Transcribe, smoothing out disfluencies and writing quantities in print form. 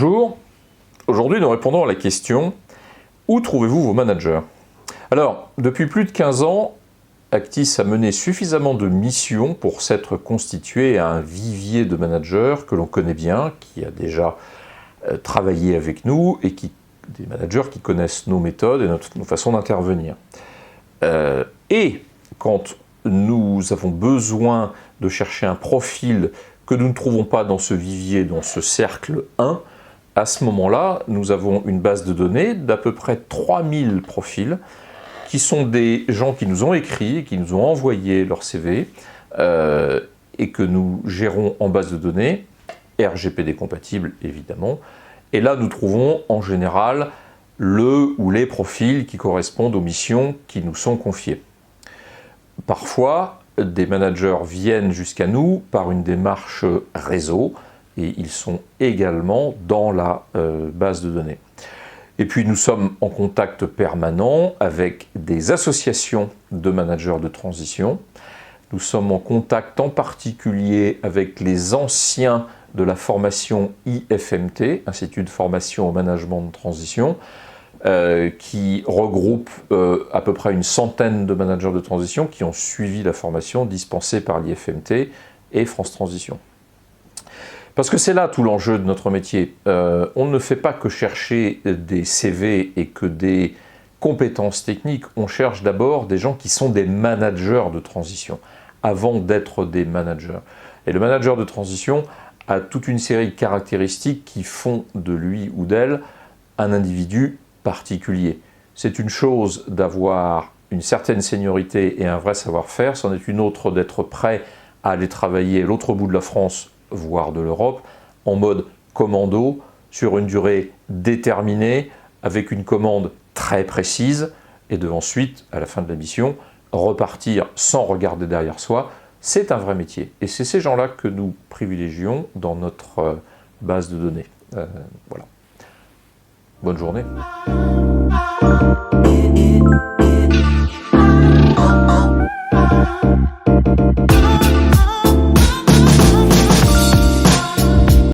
Bonjour, aujourd'hui nous répondons à la question « Où trouvez-vous vos managers ?» Alors, depuis plus de 15 ans, Actis a mené suffisamment de missions pour s'être constitué à un vivier de managers que l'on connaît bien, qui a déjà travaillé avec nous et des managers qui connaissent nos méthodes et nos façons d'intervenir. Et quand nous avons besoin de chercher un profil que nous ne trouvons pas dans ce vivier, dans ce cercle 1, à ce moment-là, nous avons une base de données d'à peu près 3000 profils qui sont des gens qui nous ont écrit, qui nous ont envoyé leur CV et que nous gérons en base de données, RGPD compatible évidemment. Et là, nous trouvons en général le ou les profils qui correspondent aux missions qui nous sont confiées. Parfois, des managers viennent jusqu'à nous par une démarche réseau et ils sont également dans la base de données. Et puis nous sommes en contact permanent avec des associations de managers de transition. Nous sommes en contact en particulier avec les anciens de la formation IFMT, Institut de formation au management de transition, qui regroupe à peu près une centaine de managers de transition qui ont suivi la formation dispensée par l'IFMT et France Transition. Parce que c'est là tout l'enjeu de notre métier. On ne fait pas que chercher des CV et que des compétences techniques, on cherche d'abord des gens qui sont des managers de transition, avant d'être des managers. Et le manager de transition a toute une série de caractéristiques qui font de lui ou d'elle un individu particulier. C'est une chose d'avoir une certaine seniorité et un vrai savoir-faire, c'en est une autre d'être prêt à aller travailler à l'autre bout de la France, voire de l'Europe, en mode commando, sur une durée déterminée, avec une commande très précise, et de ensuite, à la fin de la mission, repartir sans regarder derrière soi. C'est un vrai métier. Et c'est ces gens-là que nous privilégions dans notre base de données. Voilà. Bonne journée.